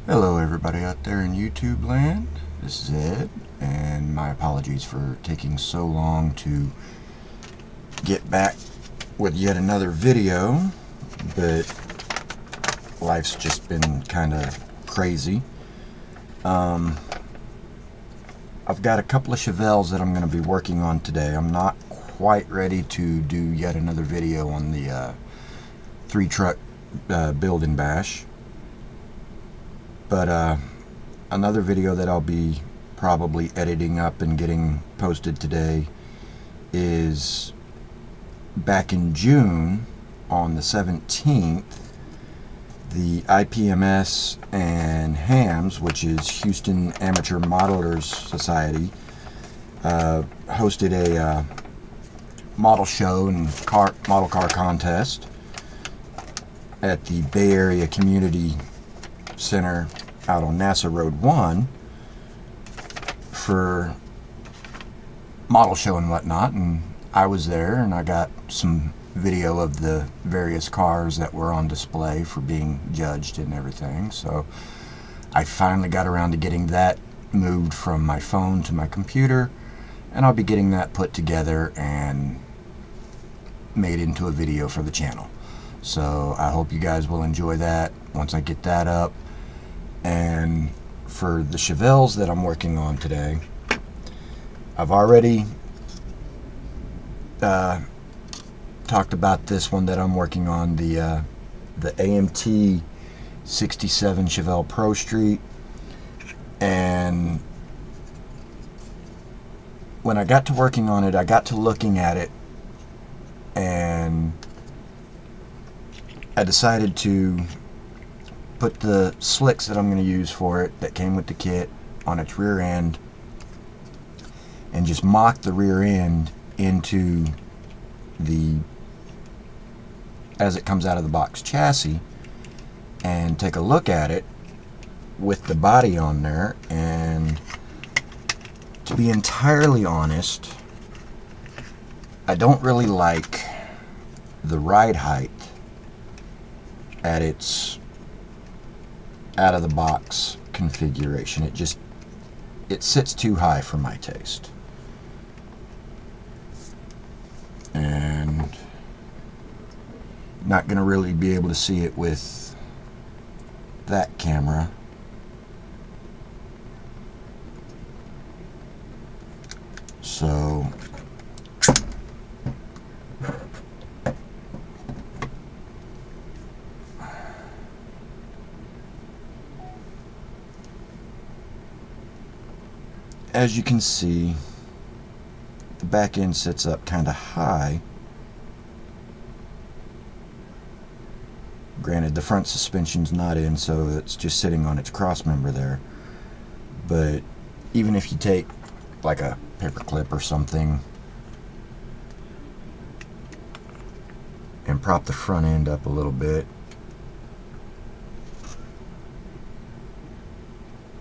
Hello everybody out there in YouTube land, this is Ed, and my apologies for taking so long to get back with yet another video, but life's just been kind of crazy. I've got a couple of Chevelles that I'm going to be working on today. I'm not quite ready to do yet another video on the 3-truck build and bash. But another video that I'll be probably editing up and getting posted today is back in June on the 17th, the IPMS and HAMS, which is Houston Amateur Modelers Society, hosted a model show and model car contest at the Bay Area Community Center out on NASA Road 1 for model show and whatnot, and I was there and I got some video of the various cars that were on display for being judged and everything. So I finally got around to getting that moved from my phone to my computer, and I'll be getting that put together and made into a video for the channel. So I hope you guys will enjoy that once I get that up. And for the Chevelles that I'm working on today, I've already talked about this one that I'm working on, the AMT 67 Chevelle Pro Street. And when I got to working on it, I got to looking at it, and I decided to put the slicks that I'm going to use for it that came with the kit on its rear end and just mock the rear end into the, as it comes out of the box, chassis, and take a look at it with the body on there. And to be entirely honest, I don't really like the ride height at its out of the box configuration. It sits too high for my taste, and not gonna really be able to see it with that camera. So as you can see, the back end sits up kind of high. Granted, the front suspension's not in, so it's just sitting on its cross member there. But even if you take like a paper clip or something and prop the front end up a little bit,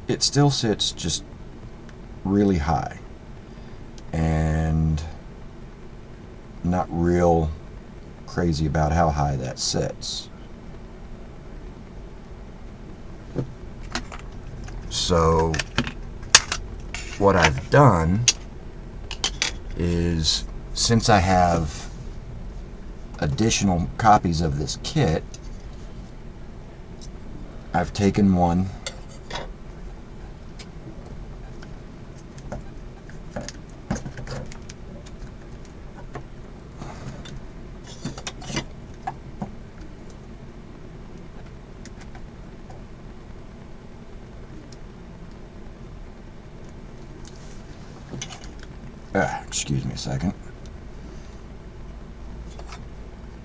it still sits just really high, and not real crazy about how high that sits. So what I've done is, since I have additional copies of this kit, I've taken one excuse me a second.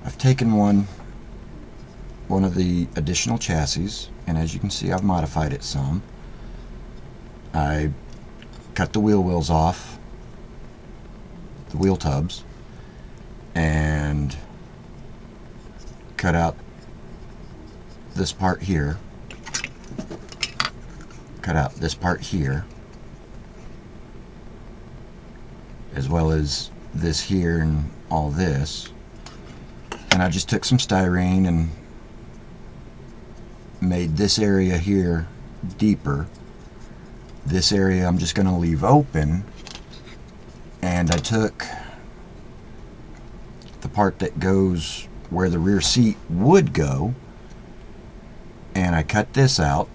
I've taken one of the additional chassis, and as you can see, I've modified it some. I cut the wheel wells off, the wheel tubs, and cut out this part here, cut out this part here, as well as this here and all this. And I just took some styrene and made this area here deeper. This area I'm just going to leave open, and I took the part that goes where the rear seat would go, and I cut this out.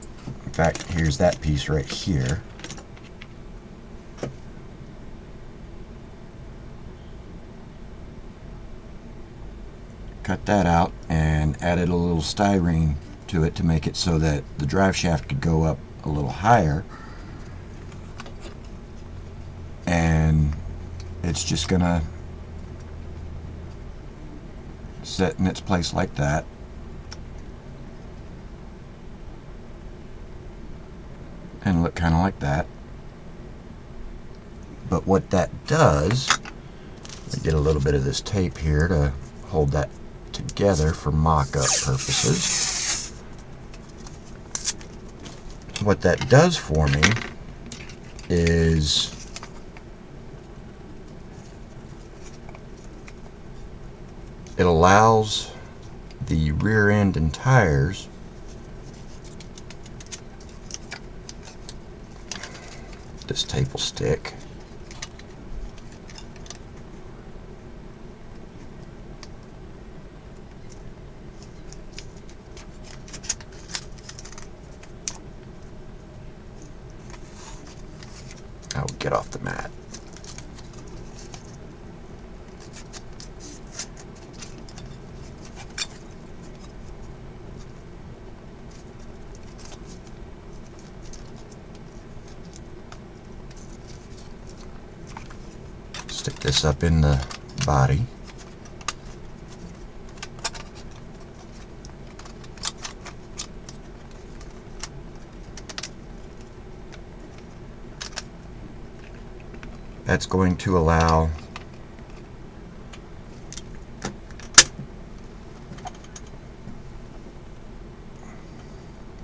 In fact, here's that piece right here. Cut that out and added a little styrene to it to make it so that the drive shaft could go up a little higher. And it's just gonna sit in its place like that. And look kind of like that. But what that does, let me get a little bit of this tape here to hold that together for mock-up purposes. What that does for me is it allows the rear end and tires this tape will stick. I'll get off the mat. Stick this up in the body. That's going to allow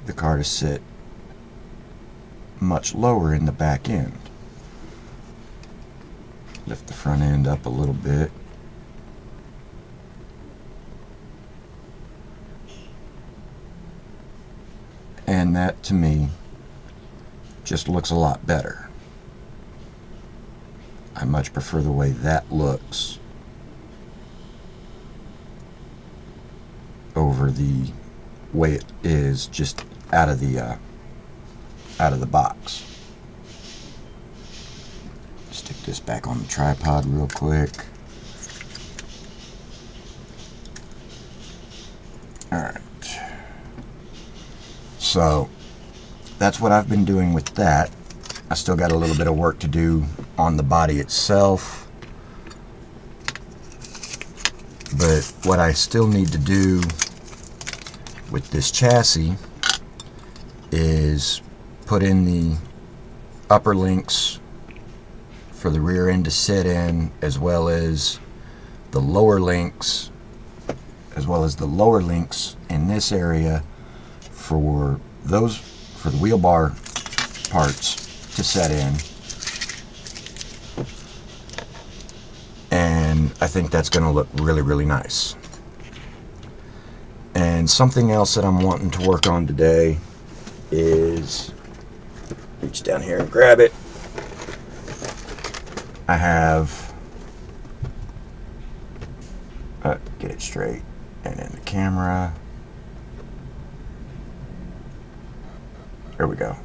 the car to sit much lower in the back end. Lift the front end up a little bit. And that, to me, just looks a lot better. I much prefer the way that looks over the way it is just out of the box. Stick this back on the tripod real quick. Alright. So that's what I've been doing with that. I still got a little bit of work to do on the body itself, but what I still need to do with this chassis is put in the upper links for the rear end to sit in, as well as the lower links in this area for the wheel bar parts to set in. And I think that's going to look really, really nice. And something else that I'm wanting to work on today is, reach down here and grab it. I have, get it straight and in the camera. There we go.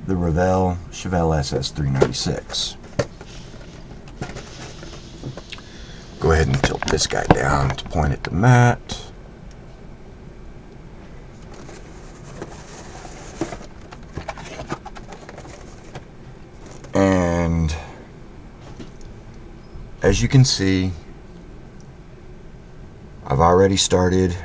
The Chevelle SS 396. Go ahead and tilt this guy down to point at the mat. And as you can see, I've already started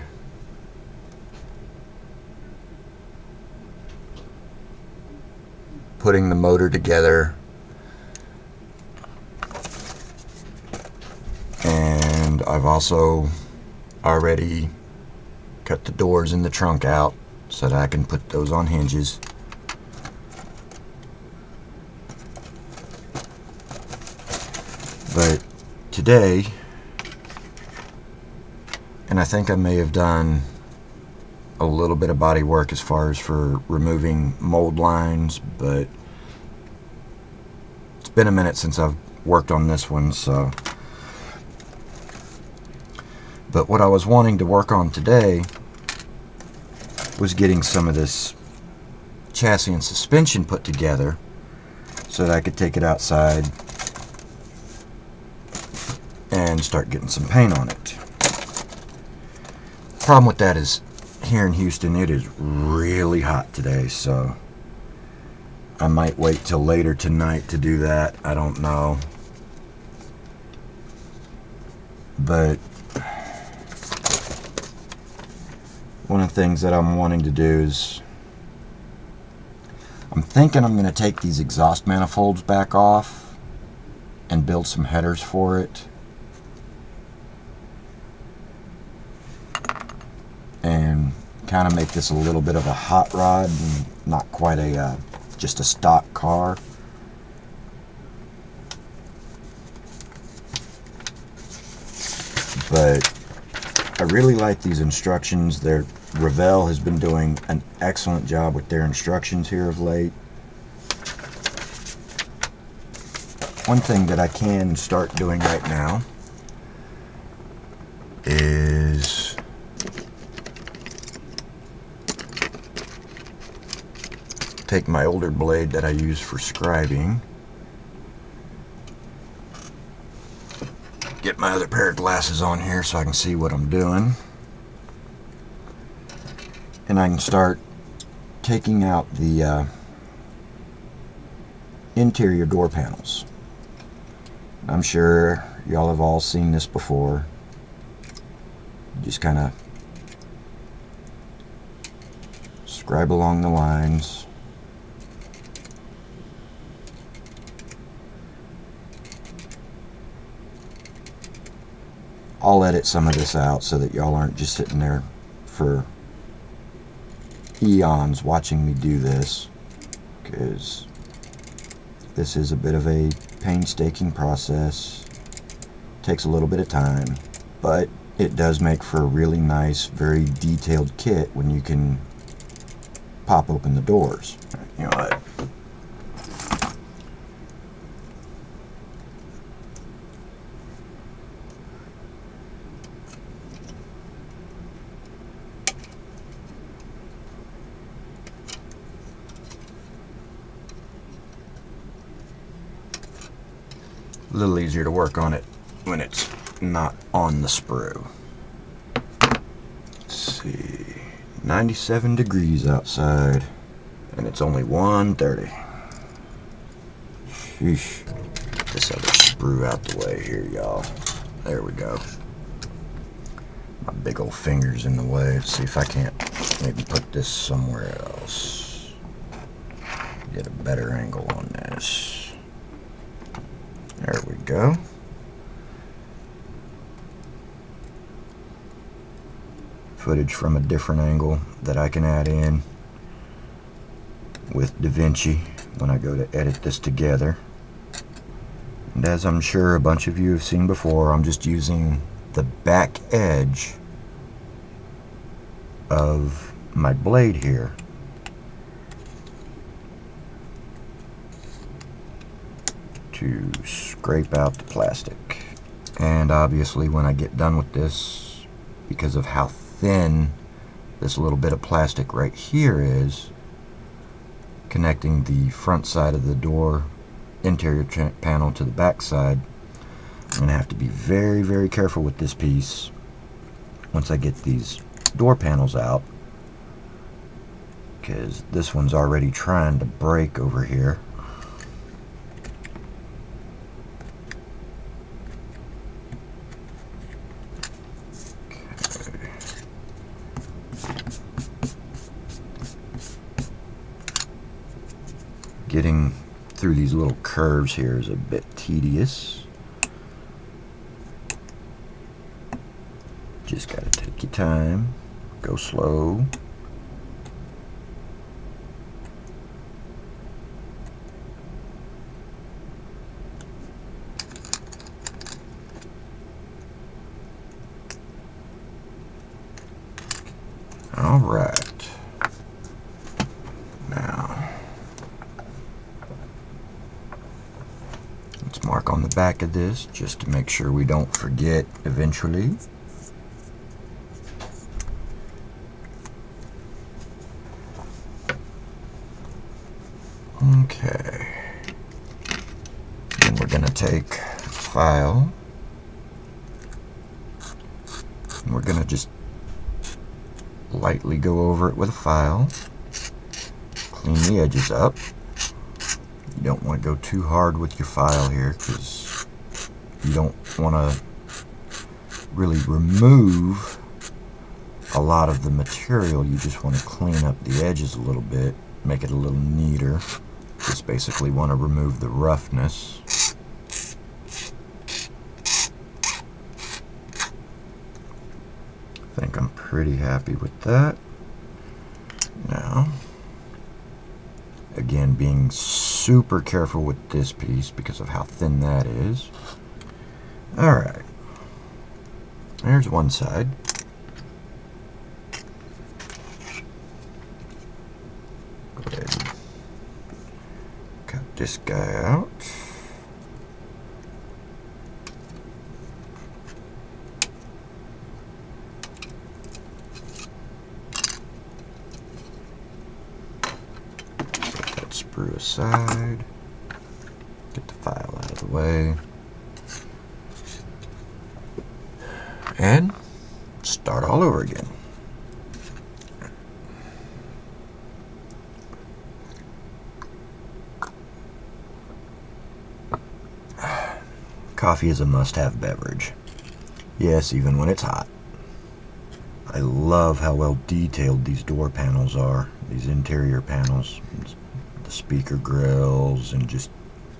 putting the motor together, and I've also already cut the doors in the trunk out so that I can put those on hinges. But today, and I think I may have done a little bit of body work as far as for removing mold lines, but it's been a minute since I've worked on this one, so. But what I was wanting to work on today was getting some of this chassis and suspension put together so that I could take it outside and start getting some paint on it. Problem with that is here in Houston it is really hot today, so I might wait till later tonight to do that. I don't know. But one of the things that I'm wanting to do is I'm thinking I'm going to take these exhaust manifolds back off and build some headers for it. And kind of make this a little bit of a hot rod and not quite a just a stock car. But I really like these instructions. Chevelle has been doing an excellent job with their instructions here of late. One thing that I can start doing right now is take my older blade that I use for scribing, get my other pair of glasses on here so I can see what I'm doing, and I can start taking out the interior door panels. I'm sure y'all have all seen this before. Just kind of scribe along the lines. I'll edit some of this out so that y'all aren't just sitting there for eons watching me do this, because this is a bit of a painstaking process. Takes a little bit of time, but it does make for a really nice, very detailed kit when you can pop open the doors. You know what? A little easier to work on it when it's not on the sprue. Let's see, 97 degrees outside, and it's only 1:30. Sheesh. Get this other sprue out the way here, y'all. There we go. My big old finger's in the way. Let's see if I can't maybe put this somewhere else. Get a better angle on this. There we go. Footage from a different angle that I can add in with DaVinci when I go to edit this together. And as I'm sure a bunch of you have seen before, I'm just using the back edge of my blade here to scrape out the plastic. And obviously when I get done with this, because of how thin this little bit of plastic right here is, connecting the front side of the door interior panel to the back side, I'm going to have to be very, very careful with this piece once I get these door panels out, because this one's already trying to break over here. Getting through these little curves here is a bit tedious. Just gotta take your time, go slow. All right. mark on the back of this just to make sure we don't forget eventually. Okay. Then we're going to take a file and we're going to just lightly go over it with a file. Clean the edges up. You don't want to go too hard with your file here because you don't want to really remove a lot of the material. You just want to clean up the edges a little bit, make it a little neater. Just basically want to remove the roughness. I think I'm pretty happy with that. Now, again, being super careful with this piece because of how thin that is. Alright, there's one side. Go ahead and cut this guy out. Put that sprue aside. Get the file out of the way. And start all over again. Coffee is a must-have beverage. Yes, even when it's hot. I love how well detailed these door panels are, these interior panels, the speaker grills, and just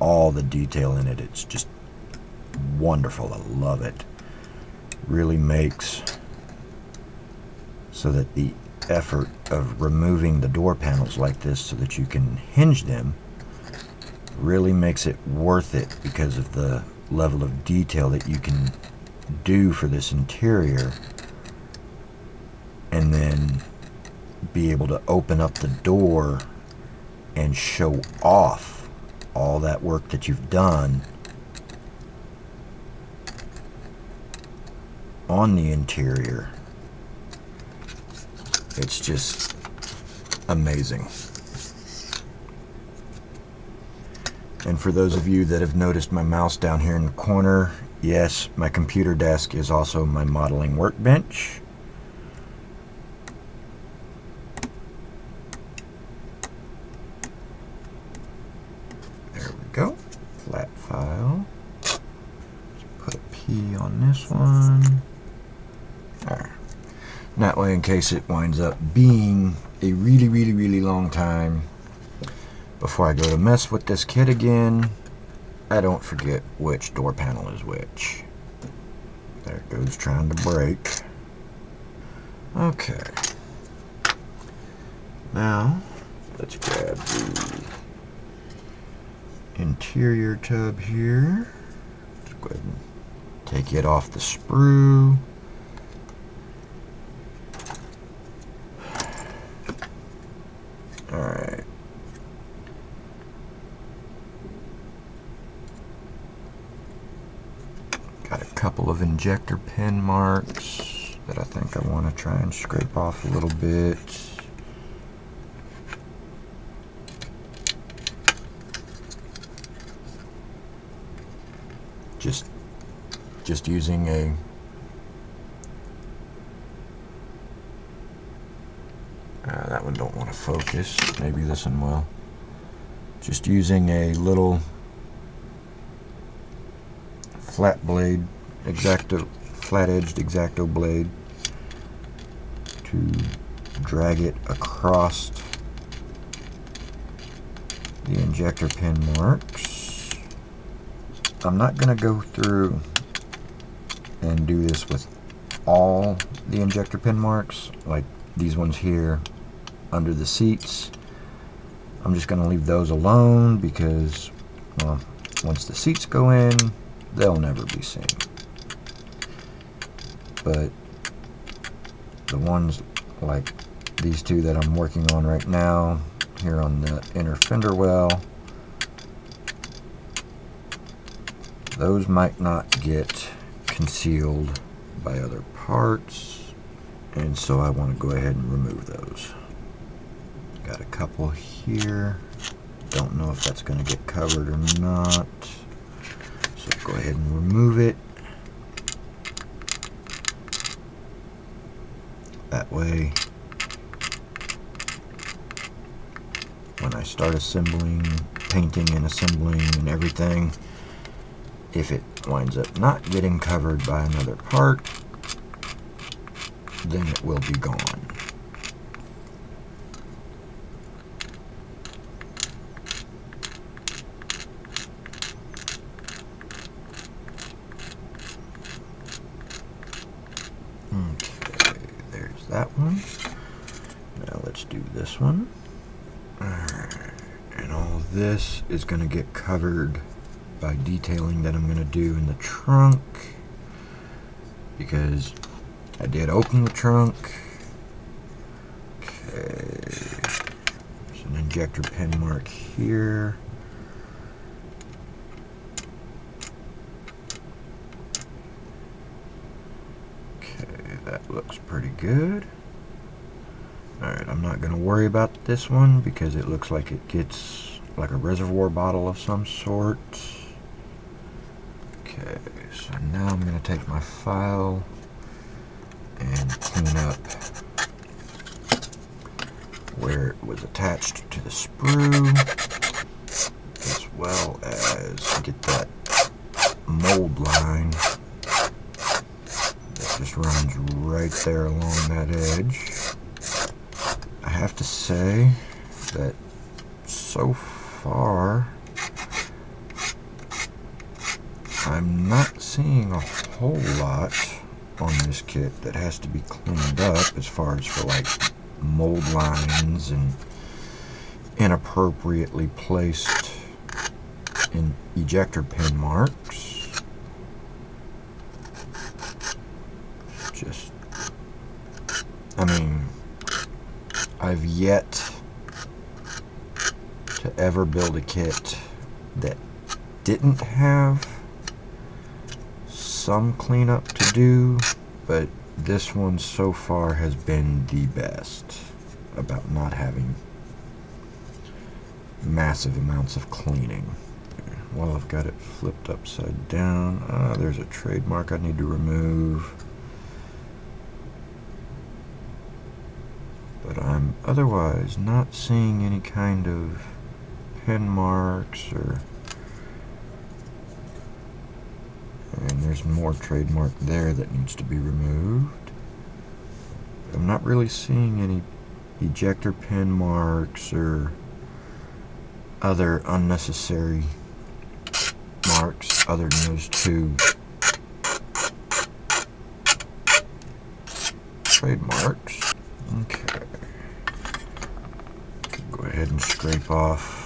all the detail in it. It's just wonderful. I love it. Really makes so that the effort of removing the door panels like this so that you can hinge them really makes it worth it because of the level of detail that you can do for this interior, and then be able to open up the door and show off all that work that you've done on the interior. It's just amazing. And for those of you that have noticed my mouse down here in the corner, yes, my computer desk is also my modeling workbench. There we go. Flat file. Let's put a P on this one. Alright. That way, in case it winds up being a really long time before I go to mess with this kit again, I don't forget which door panel is which. There it goes, trying to break. Okay. Now, let's grab the interior tub here. Let's go ahead and take it off the sprue. Alright. Got a couple of injector pin marks that I think I want to try and scrape off a little bit. Just using a that one don't want to focus. Maybe this one will. Just using a little flat blade, flat-edged X-Acto blade to drag it across the injector pin marks. I'm not going to go through and do this with all the injector pin marks, like these ones here under the seats. I'm just going to leave those alone because, well, once the seats go in, they'll never be seen. But the ones like these two that I'm working on right now, here on the inner fender well, those might not get concealed by other parts, and so I want to go ahead and remove those. Got a couple here. Don't know if that's going to get covered or not, so go ahead and remove it. That way, when I start assembling, painting and assembling and everything, if it winds up not getting covered by another part, then it will be gone. Okay, there's that one. Now let's do this one. Alright, and all this is going to get covered by detailing that I'm going to do in the trunk, because I did open the trunk. Okay, there's an injector pin mark here. Okay, that looks pretty good. Alright, I'm not going to worry about this one because it looks like it gets like a reservoir bottle of some sort. Okay, so now I'm going to take my file and clean up where it was attached to the sprue, as well as get that mold line that just runs right there along that edge. I have to say that so far I'm not seeing a whole lot on this kit that has to be cleaned up as far as for like mold lines and inappropriately placed in ejector pin marks. Just, I mean, I've yet to ever build a kit that didn't have some cleanup to do, but this one so far has been the best about not having massive amounts of cleaning. Well, I've got it flipped upside down. There's a trademark I need to remove. But I'm otherwise not seeing any kind of pen marks or... And there's more trademark there that needs to be removed. I'm not really seeing any ejector pin marks or other unnecessary marks other than those two trademarks. Okay. Go ahead and scrape off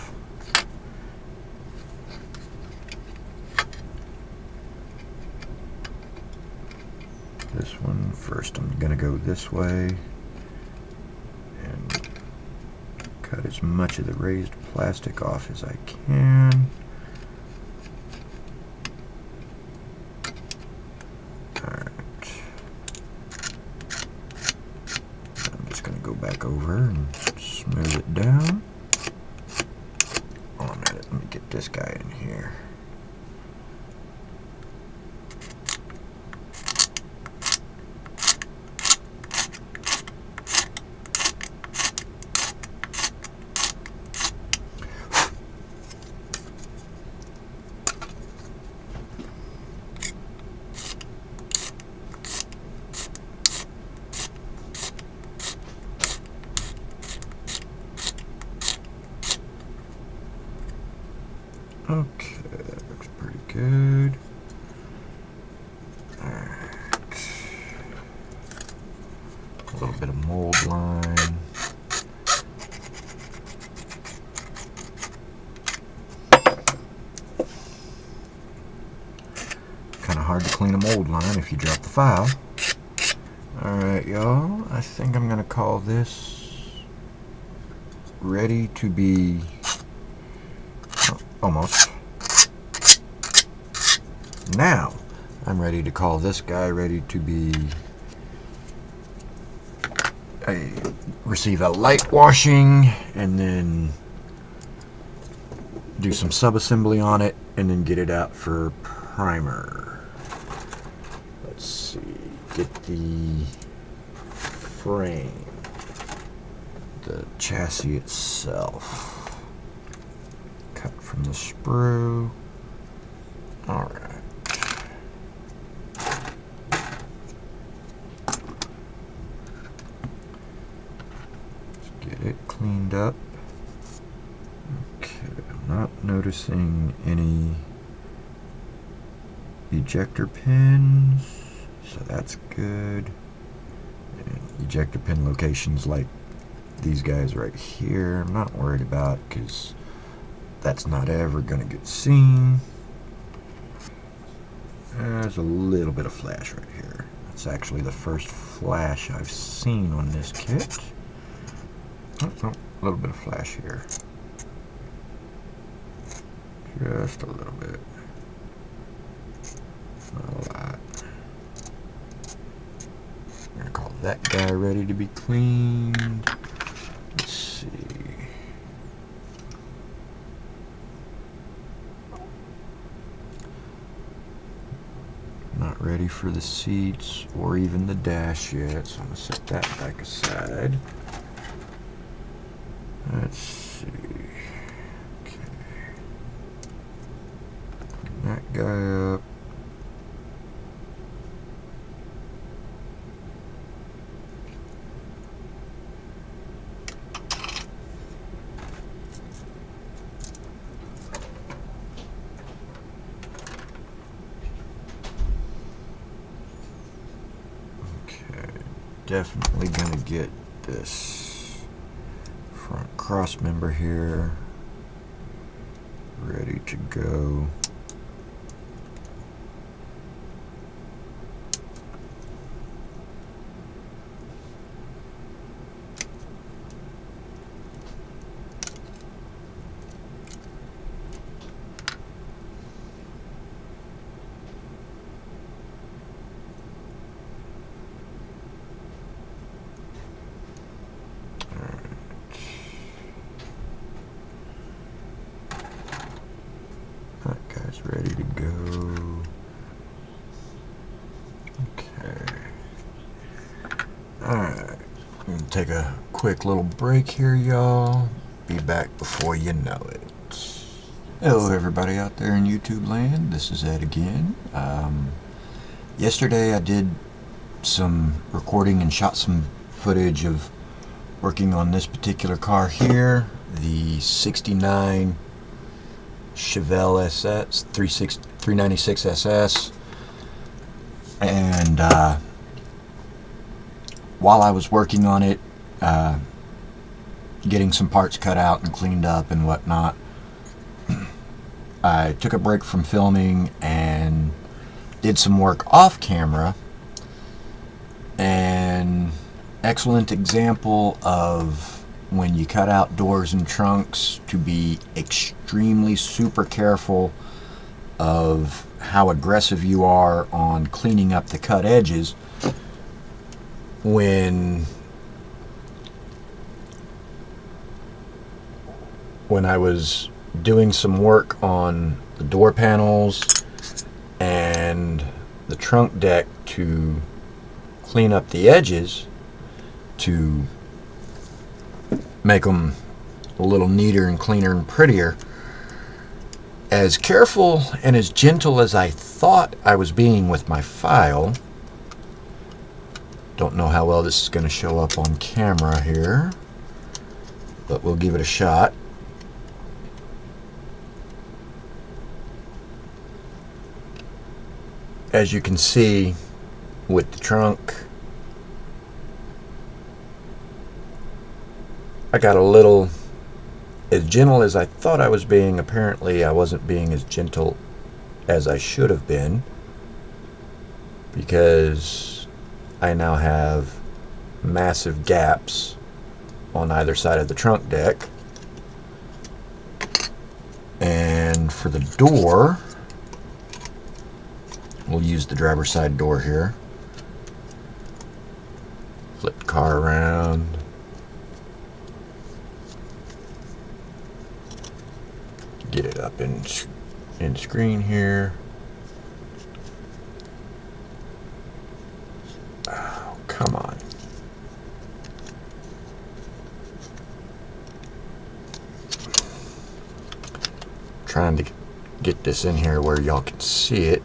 this one. First I'm going to go this way and cut as much of the raised plastic off as I can. Alright. I'm just going to go back over and smooth it down. Oh, a minute, let me get this guy in here. Okay, that looks pretty good. Alright. A little bit of mold line. Kind of hard to clean a mold line if you drop the file. Alright, y'all. I think I'm going to call this ready to be... almost Now, I'm ready to call this guy ready to be receive a light washing, and then do some sub-assembly on it, and then get it out for primer. Let's see, get the frame, the chassis itself, cut from the sprue. Alright. Let's get it cleaned up. Okay, I'm not noticing any ejector pins, so that's good. And ejector pin locations like these guys right here, I'm not worried about because that's not ever going to get seen. There's a little bit of flash right here. That's actually the first flash I've seen on this kit. Oh, a little bit of flash here. Just a little bit. Not a lot. I'm going to call that guy ready to be cleaned. Let's see. Not ready for the seats or even the dash yet, so I'm going to set that back aside. Let's see. Okay. Clean that guy up. Definitely gonna get this front cross member here ready to go. That guy's ready to go. Okay. Alright. I'm gonna take a quick little break here, y'all. Be back before you know it. Hello everybody out there in YouTube land. This is Ed again. Yesterday I did some recording and shot some footage of working on this particular car here, the 69 Chevelle SS 396 SS, and while I was working on it, getting some parts cut out and cleaned up and whatnot, I took a break from filming and did some work off camera. An excellent example of when you cut out doors and trunks to be extremely super careful of how aggressive you are on cleaning up the cut edges. When I was doing some work on the door panels and the trunk deck to clean up the edges to make them a little neater and cleaner and prettier, as careful and as gentle as I thought I was being with my file, don't know how well this is going to show up on camera here, but we'll give it a shot. As you can see with the trunk, I got a little, as gentle as I thought I was being. Apparently I wasn't being as gentle as I should have been, because I now have massive gaps on either side of the trunk deck. And for the door, we'll use the driver's side door here. Flip the car around. Get it up in screen here. Oh, come on. Trying to get this in here where y'all can see it.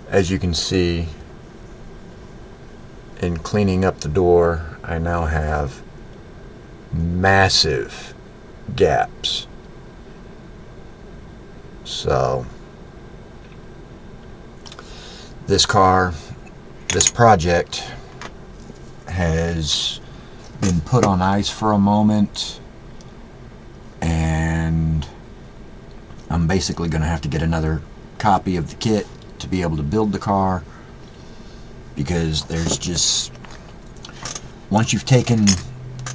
As you can see, in cleaning up the door, I now have massive gaps. So this project has been put on ice for a moment, and I'm basically going to have to get another copy of the kit to be able to build the car, because there's just, once you've taken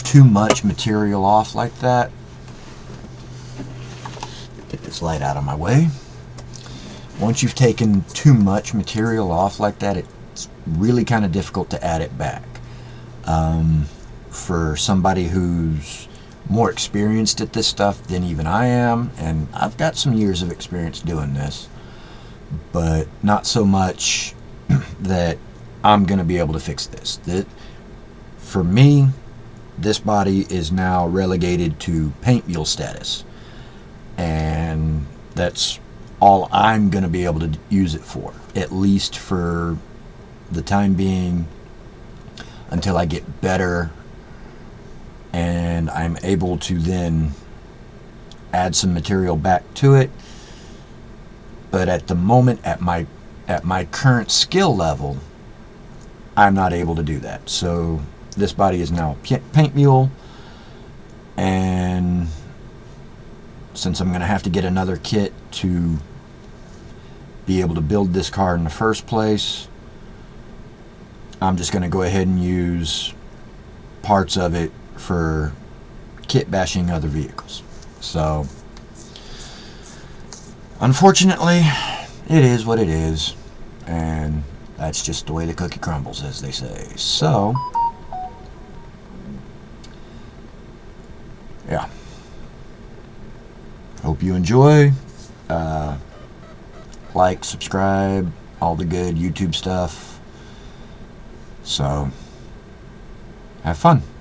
too much material off like that, get this light out of my way, once you've taken too much material off like that, it's really kind of difficult to add it back. For somebody who's more experienced at this stuff than even I am, and I've got some years of experience doing this, but not so much that I'm going to be able to fix this. For me, this body is now relegated to paint mule status, and that's all I'm going to be able to use it for, at least for the time being, until I get better and I'm able to then add some material back to it. But at the moment, at my current skill level, I'm not able to do that. So this body is now a paint mule, and since I'm going to have to get another kit to be able to build this car in the first place, I'm just going to go ahead and use parts of it for kit bashing other vehicles. So unfortunately, it is what it is, and that's just the way the cookie crumbles, as they say. So yeah, hope you enjoy. Like, subscribe, all the good YouTube stuff. So have fun.